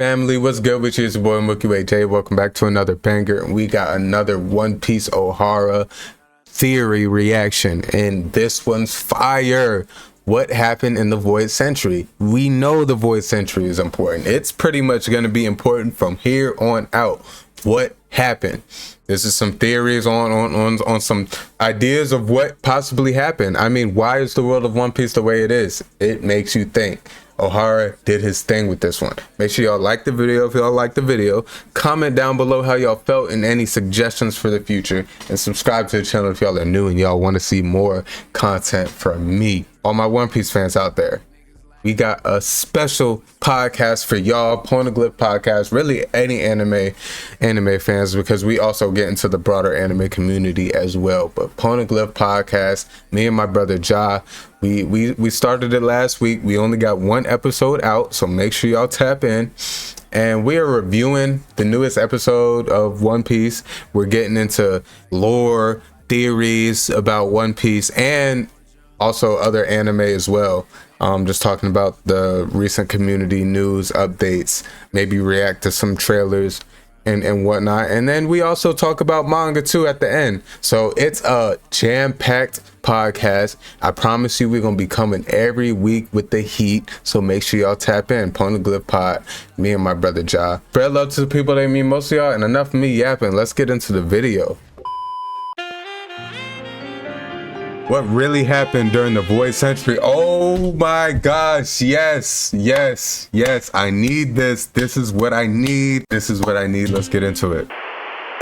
Family, what's good with you? It's your boy Mookie Wade J. Welcome back to another banger. And we got another One Piece Ohara theory reaction. And this one's fire. What happened in the Void Century? We know the Void Century is important. It's pretty much going to be important from here on out. What happened? This is some theories on some ideas of what possibly happened. I mean, why is the world of One Piece the way it is? It makes you think. Ohara did his thing with this one. Make sure y'all like the video if y'all like the video. Comment down below how y'all felt and any suggestions for the future. And subscribe to the channel if y'all are new and y'all want to see more content from me. All my One Piece fans out there. We got a special podcast for y'all, Poneglyph podcast, really any anime fans, because we also get into the broader anime community as well. But Poneglyph podcast, me and my brother Ja, we started it last week. We only got one episode out, so make sure y'all tap in. And we are reviewing the newest episode of One Piece. We're getting into lore, theories about One Piece, and also other anime as well. Just talking about the recent community news updates, maybe react to some trailers and whatnot. And then we also talk about manga too at the end. So it's a jam-packed podcast. I promise you we're going to be coming every week with the heat. So make sure y'all tap in. Poneglyph Pod, me and my brother Ja. Spread love to the people that mean most of y'all, and enough of me yapping. Let's get into the video. What really happened during the Void Century? Oh my gosh, yes. I need this. This is what I need. Let's get into it.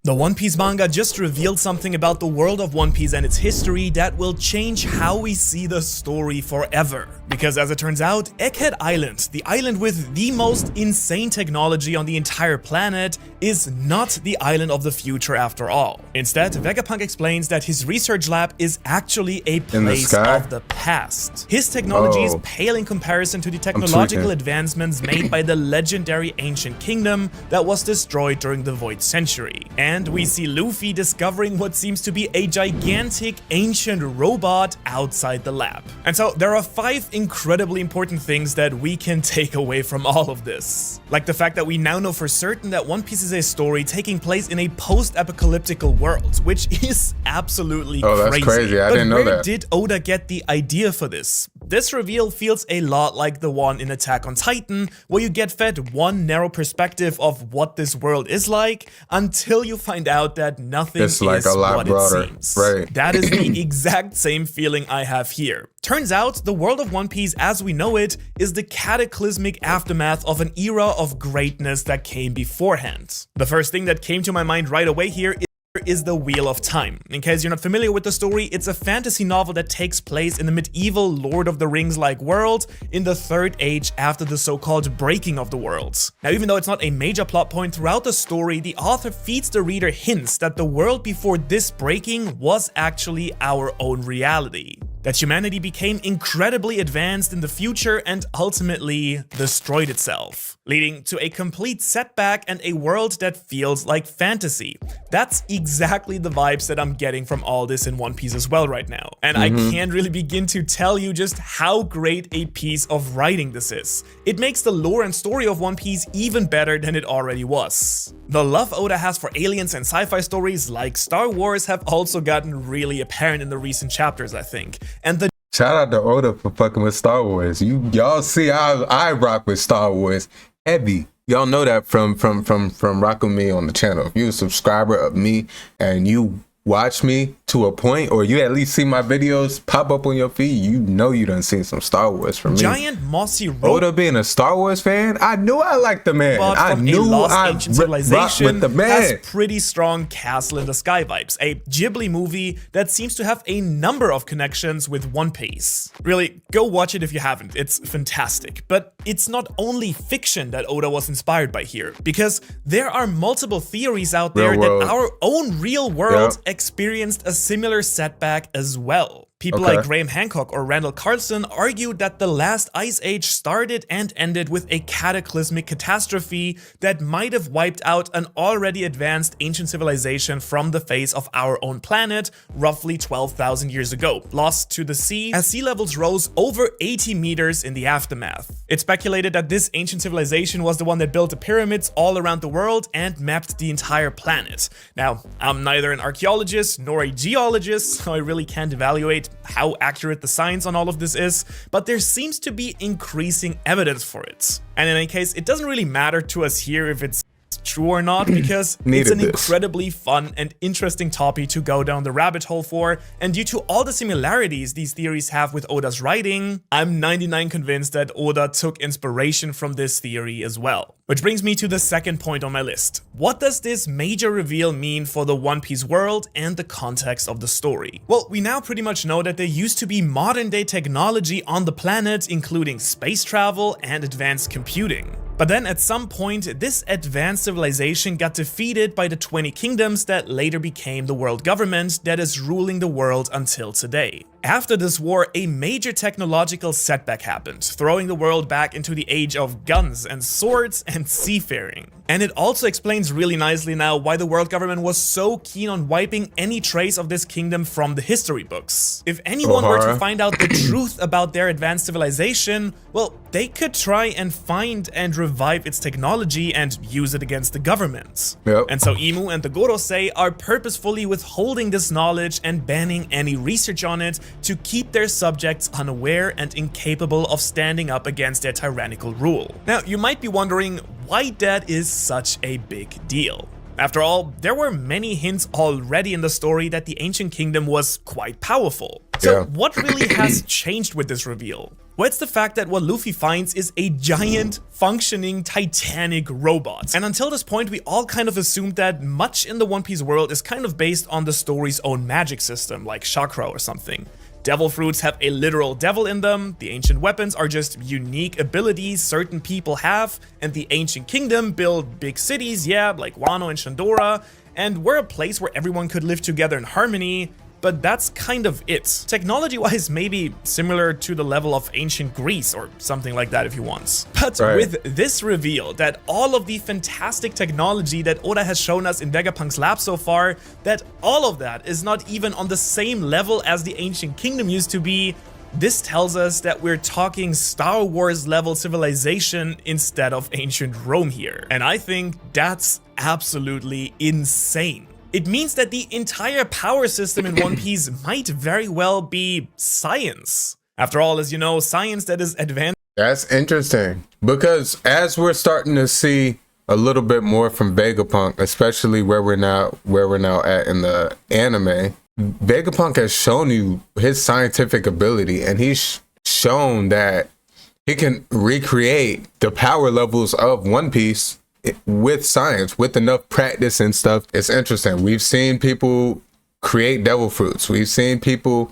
The One Piece manga just revealed something about the world of One Piece and its history that will change how we see the story forever. Because as it turns out, Egghead Island, the island with the most insane technology on the entire planet, is not the island of the future after all. Instead, Vegapunk explains that his research lab is actually a place of the past. His technologies pale in comparison to the technological advancements made by the legendary ancient kingdom that was destroyed during the Void Century. And we see Luffy discovering what seems to be a gigantic ancient robot outside the lab. And so there are 5 incredibly important things that we can take away from all of this. Like the fact that we now know for certain that One Piece is a story taking place in a post-apocalyptical world, which is absolutely crazy. That's crazy. I didn't know that. Where did Oda get the idea for this? This reveal feels a lot like the one in Attack on Titan, where you get fed one narrow perspective of what this world is like until you find out that nothing is like a lot broader. It seems. Right. That is the exact same feeling I have here. Turns out, the world of One Piece as we know it is the cataclysmic aftermath of an era of greatness that came beforehand. The first thing that came to my mind right away here is the Wheel of Time. In case you're not familiar with the story, it's a fantasy novel that takes place in the medieval Lord of the Rings-like world in the Third Age after the so-called breaking of the worlds. Now, even though it's not a major plot point throughout the story, the author feeds the reader hints that the world before this breaking was actually our own reality. That humanity became incredibly advanced in the future and ultimately destroyed itself, leading to a complete setback and a world that feels like fantasy. That's exactly the vibes that I'm getting from all this in One Piece as well right now. And I can't really begin to tell you just how great a piece of writing this is. It makes the lore and story of One Piece even better than it already was. The love Oda has for aliens and sci-fi stories like Star Wars have also gotten really apparent in the recent chapters, I think. And the shout out to Oda for fucking with Star Wars. Y'all see I rock with Star Wars heavy. Y'all know that from rocking me on the channel. If you're a subscriber of me and you watch me to a point, or you at least see my videos pop up on your feed, you know you done seen some Star Wars from me. Giant mossy rope. Oda being a Star Wars fan, I knew I liked the man. I knew I rocked with the man. Has pretty strong Castle in the Sky vibes, a Ghibli movie that seems to have a number of connections with One Piece. Really, go watch it if you haven't, it's fantastic. But it's not only fiction that Oda was inspired by here, because there are multiple theories out there that our own real world experienced a similar setback as well. People like Graham Hancock or Randall Carlson argued that the last ice age started and ended with a cataclysmic catastrophe that might have wiped out an already advanced ancient civilization from the face of our own planet roughly 12,000 years ago, lost to the sea as sea levels rose over 80 meters in the aftermath. It's speculated that this ancient civilization was the one that built the pyramids all around the world and mapped the entire planet. Now, I'm neither an archaeologist nor a geologist, so I really can't evaluate how accurate the science on all of this is, but there seems to be increasing evidence for it. And in any case, it doesn't really matter to us here if it's true or not, because it's an incredibly fun and interesting topic to go down the rabbit hole for, and due to all the similarities these theories have with Oda's writing, I'm 99% convinced that Oda took inspiration from this theory as well. Which brings me to the second point on my list. What does this major reveal mean for the One Piece world and the context of the story? Well, we now pretty much know that there used to be modern day technology on the planet, including space travel and advanced computing. But then at some point, this advanced civilization got defeated by the 20 kingdoms that later became the world government that is ruling the world until today. After this war, a major technological setback happened, throwing the world back into the age of guns and swords and seafaring. And it also explains really nicely now why the world government was so keen on wiping any trace of this kingdom from the history books. If anyone were to find out the truth about their advanced civilization, well, they could try and find and revive its technology and use it against the government. And so Imu and the Gorosei are purposefully withholding this knowledge and banning any research on it to keep their subjects unaware and incapable of standing up against their tyrannical rule. Now, you might be wondering why that is such a big deal. After all, there were many hints already in the story that the ancient kingdom was quite powerful. So what really has changed with this reveal? Well, it's the fact that what Luffy finds is a giant, functioning, titanic robot. And until this point, we all kind of assumed that much in the One Piece world is kind of based on the story's own magic system, like chakra or something. Devil fruits have a literal devil in them, the ancient weapons are just unique abilities certain people have, and the ancient kingdom built big cities, like Wano and Shandora, and we're a place where everyone could live together in harmony, but that's kind of it. Technology-wise, maybe similar to the level of ancient Greece or something like that if you want. But with this reveal that all of the fantastic technology that Oda has shown us in Vegapunk's lab so far, that all of that is not even on the same level as the ancient kingdom used to be, this tells us that we're talking Star Wars level civilization instead of ancient Rome here. And I think that's absolutely insane. It means that the entire power system in One Piece might very well be science. After all, as you know, science that is advanced. That's interesting, because as we're starting to see a little bit more from Vegapunk, especially where we're now at in the anime, Vegapunk has shown you his scientific ability, and he's shown that he can recreate the power levels of One Piece with science, with enough practice and stuff. It's interesting. We've seen people create devil fruits. We've seen people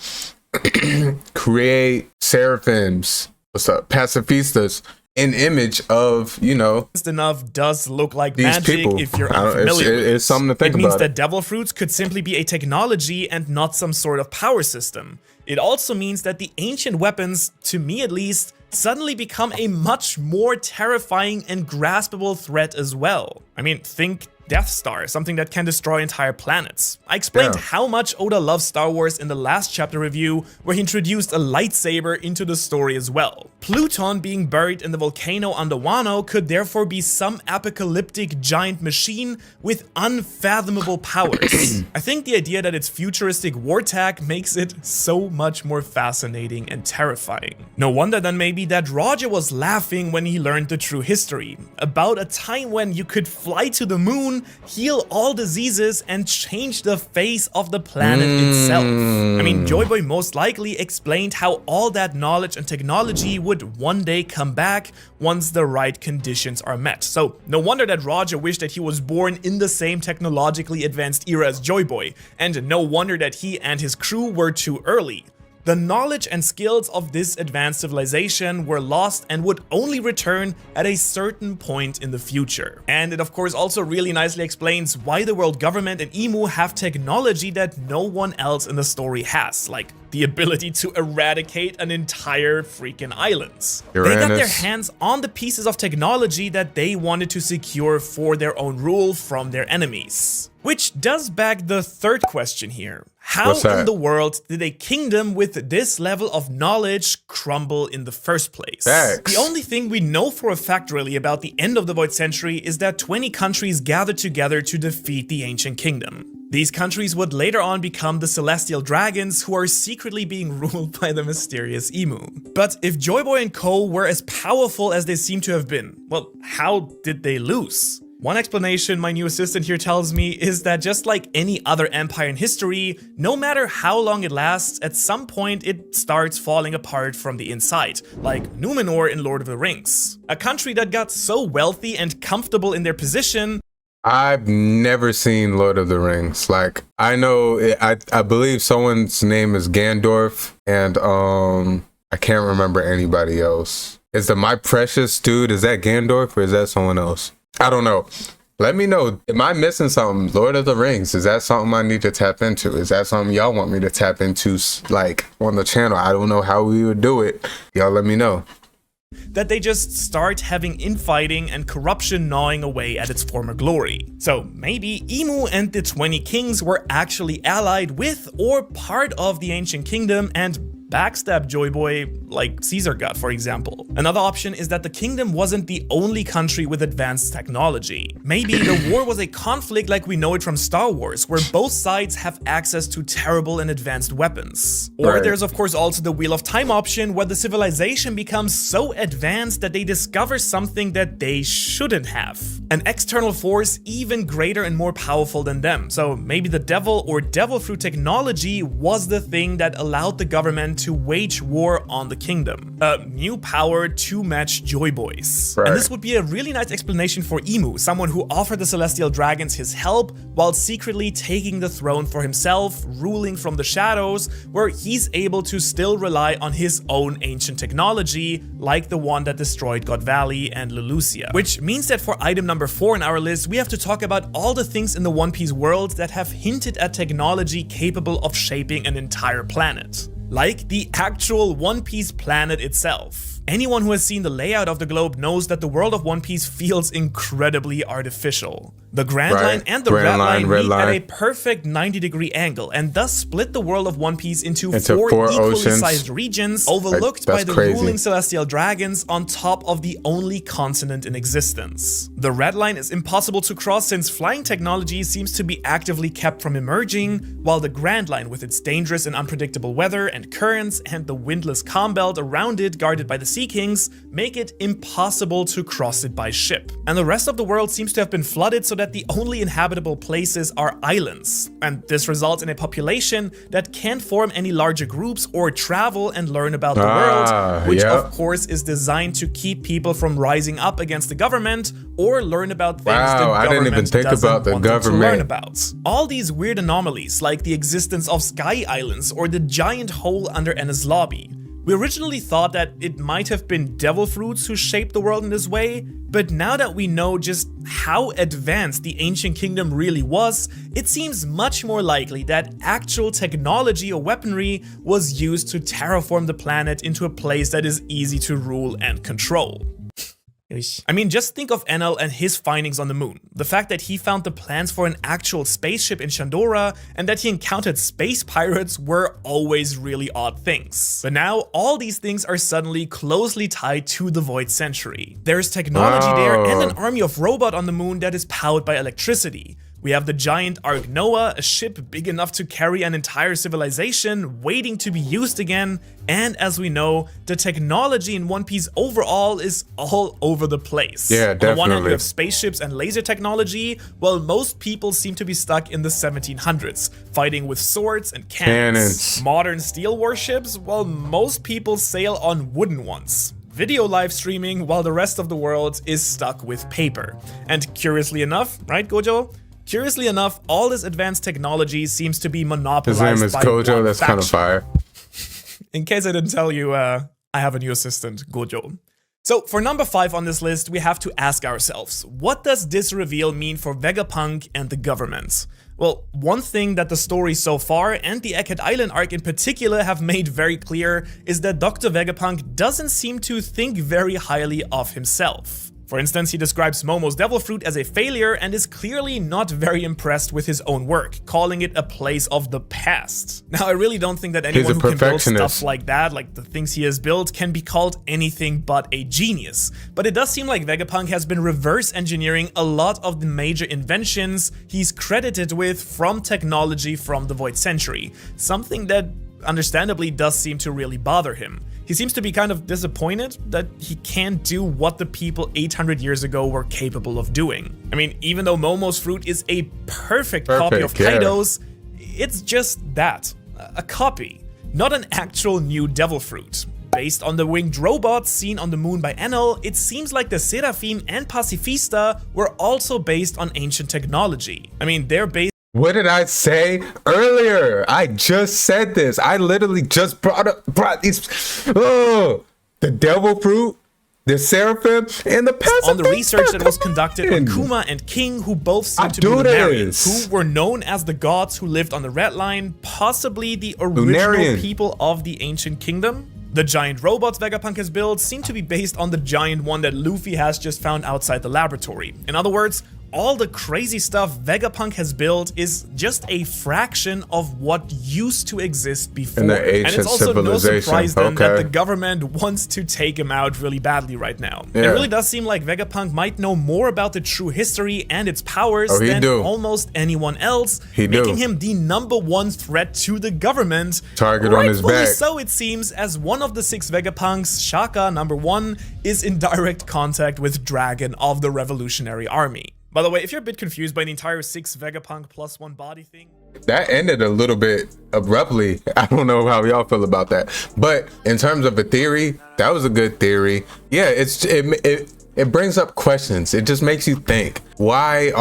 create seraphims, pacifistas, an image of, enough does look like these magic people. If you're unfamiliar with it's something to think about. It means that devil fruits could simply be a technology and not some sort of power system. It also means that the ancient weapons, to me at least, suddenly become a much more terrifying and graspable threat as well. I mean, think Death Star, something that can destroy entire planets. I explained how much Oda loves Star Wars in the last chapter review, where he introduced a lightsaber into the story as well. Pluton being buried in the volcano under Wano could therefore be some apocalyptic giant machine with unfathomable powers. I think the idea that it's futuristic war tech makes it so much more fascinating and terrifying. No wonder then maybe that Roger was laughing when he learned the true history, about a time when you could fly to the moon, heal all diseases, and change the face of the planet itself. I mean, Joy Boy most likely explained how all that knowledge and technology would one day come back once the right conditions are met. So no wonder that Roger wished that he was born in the same technologically advanced era as Joy Boy, and no wonder that he and his crew were too early. The knowledge and skills of this advanced civilization were lost and would only return at a certain point in the future. And it of course also really nicely explains why the world government and Imu have technology that no one else in the story has, like the ability to eradicate an entire freaking island. Uranus. They got their hands on the pieces of technology that they wanted to secure for their own rule from their enemies. Which does beg the third question here. How in the world did a kingdom with this level of knowledge crumble in the first place? Facts. The only thing we know for a fact really about the end of the Void Century is that 20 countries gathered together to defeat the Ancient Kingdom. These countries would later on become the Celestial Dragons, who are secretly being ruled by the mysterious Emu. But if Joy Boy and co were as powerful as they seem to have been, well, how did they lose? One explanation my new assistant here tells me is that just like any other empire in history, no matter how long it lasts, at some point it starts falling apart from the inside, like Numenor in Lord of the Rings. A country that got so wealthy and comfortable in their position. I've never seen Lord of the Rings. Like, I know, I believe someone's name is Gandalf, and I can't remember anybody else. Is the My Precious dude, is that Gandalf or is that someone else? I don't know. Let me know. Am I missing something? Lord of the Rings, is that something I need to tap into? Is that something y'all want me to tap into, like, on the channel? I don't know how we would do it. Y'all let me know. That they just start having infighting and corruption gnawing away at its former glory. So maybe Emu and the 20 kings were actually allied with or part of the Ancient Kingdom and backstab Joy Boy like Caesar got, for example. Another option is that the kingdom wasn't the only country with advanced technology. Maybe the war was a conflict like we know it from Star Wars, where both sides have access to terrible and advanced weapons. Or there's of course also the Wheel of Time option, where the civilization becomes so advanced that they discover something that they shouldn't have. An external force even greater and more powerful than them. So maybe the devil or devil fruit technology was the thing that allowed the government to wage war on the kingdom. A new power to match Joy Boys. And this would be a really nice explanation for Emu, someone who offered the Celestial Dragons his help while secretly taking the throne for himself, ruling from the shadows, where he's able to still rely on his own ancient technology, like the one that destroyed God Valley and Lulusia. Which means that for item number 4 in our list, we have to talk about all the things in the One Piece world that have hinted at technology capable of shaping an entire planet. Like the actual One Piece planet itself. Anyone who has seen the layout of the globe knows that the world of One Piece feels incredibly artificial. The Grand Line and the Red Line meet at a perfect 90-degree angle and thus split the world of One Piece into four equally oceans. Sized regions overlooked by the ruling Celestial Dragons on top of the only continent in existence. The Red Line is impossible to cross since flying technology seems to be actively kept from emerging, while the Grand Line with its dangerous and unpredictable weather and currents and the windless calm belt around it guarded by the Sea Kings make it impossible to cross it by ship. And the rest of the world seems to have been flooded so that the only inhabitable places are islands. And this results in a population that can't form any larger groups or travel and learn about the world, which of course is designed to keep people from rising up against the government or learn about things the government I didn't even think about the government to learn about. All these weird anomalies like the existence of sky islands or the giant hole under Ennis Lobby. We originally thought that it might have been devil fruits who shaped the world in this way, but now that we know just how advanced the Ancient Kingdom really was, it seems much more likely that actual technology or weaponry was used to terraform the planet into a place that is easy to rule and control. I mean, just think of Enel and his findings on the moon. The fact that he found the plans for an actual spaceship in Shandora and that he encountered space pirates were always really odd things. But now, all these things are suddenly closely tied to the Void Century. There's technology there and an army of robots on the moon that is powered by electricity. We have the giant Ark Noah, a ship big enough to carry an entire civilization, waiting to be used again, and as we know, the technology in One Piece overall is all over the place. Yeah, definitely. On the one hand, you have spaceships and laser technology, while most people seem to be stuck in the 1700s, fighting with swords and cannons. Modern steel warships, while most people sail on wooden ones. Video live streaming, while the rest of the world is stuck with paper. And curiously enough, right, Gojo? Curiously enough, all this advanced technology seems to be monopolized by His name is Gojo, that's kind of fire. In case I didn't tell you, I have a new assistant, Gojo. So for number 5 on this list, we have to ask ourselves, what does this reveal mean for Vegapunk and the government? Well, one thing that the story so far, and the Egghead Island arc in particular, have made very clear is that Dr. Vegapunk doesn't seem to think very highly of himself. For instance, he describes Momo's devil fruit as a failure and is clearly not very impressed with his own work, calling it a place of the past. Now, I really don't think that anyone who can build stuff like that, like the things he has built, can be called anything but a genius. But it does seem like Vegapunk has been reverse engineering a lot of the major inventions he's credited with from technology from the Void Century, something that understandably does seem to really bother him. He seems to be kind of disappointed that he can't do what the people 800 years ago were capable of doing. I mean, even though Momo's fruit is a perfect copy of Kaido's, it's just that, a copy, not an actual new devil fruit. Based on the winged robots seen on the moon by Enel, it seems like the Seraphim and Pacifista were also based on ancient technology. I mean, they're based. What did I say earlier? I just said this. I literally just brought these. Oh, the devil fruit, the seraphim, and the Pacifista. On the research that was conducted on Kuma and King, who both seem to be Lunarians, who were known as the gods who lived on the Red Line, possibly the original people of the ancient kingdom. The giant robots Vegapunk has built seem to be based on the giant one that Luffy has just found outside the laboratory. In other words, all the crazy stuff Vegapunk has built is just a fraction of what used to exist before. In the ancient and it's also no surprise then that the okay. government wants to take him out really badly right now. Yeah. It really does seem like Vegapunk might know more about the true history and its powers than almost anyone else, making him the #1 threat to the government. Target on his back. So it seems, as one of the 6 Vegapunks, Shaka #1, is in direct contact with Dragon of the Revolutionary Army. By the way, if you're a bit confused by the entire 6 Vegapunk plus 1 body thing, that ended a little bit abruptly. I don't know how y'all feel about that, but in terms of a theory, that was a good theory. Yeah, it brings up questions. It just makes you think. Why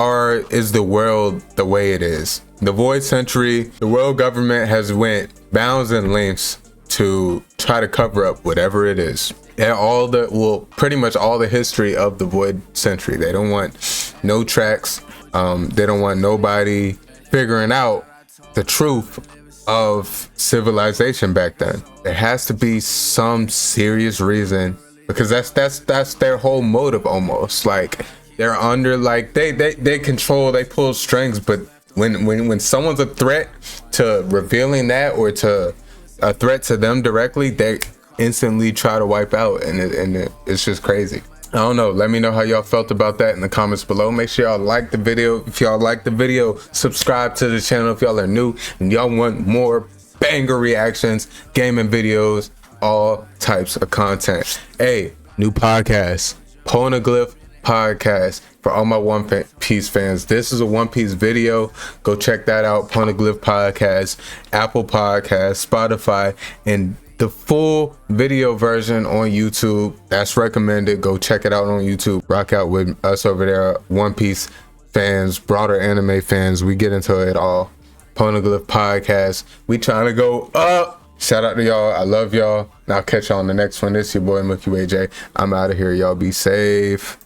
is the world the way it is? The Void Century, the world government has went bounds and lengths to try to cover up whatever it is. And pretty much all the history of the Void Century. They don't want no tracks. They don't want nobody figuring out the truth of civilization back then. There has to be some serious reason, because that's their whole motive almost. Like, they're under, like, they control, they pull strings, but when someone's a threat to revealing that, or to a threat to them directly, they instantly try to wipe out, and it's just crazy. I don't know, let me know how y'all felt about that in the comments below. Make sure y'all like the video. If y'all like the video, subscribe to the channel if y'all are new and y'all want more banger reactions, gaming videos, all types of content. Hey, new podcast, Poneglyph Podcast, for all my One Piece fans. This is a One Piece video. Go check that out. Poneglyph Podcast, Apple Podcast, Spotify, and the full video version on YouTube. That's recommended. Go check it out on YouTube. Rock out with us over there, One Piece fans, broader anime fans. We get into it all. Poneglyph Podcast. We trying to go up. Shout out to y'all. I love y'all. And I'll catch y'all on the next one. This is your boy Mookie Way J. I'm out of here. Y'all be safe.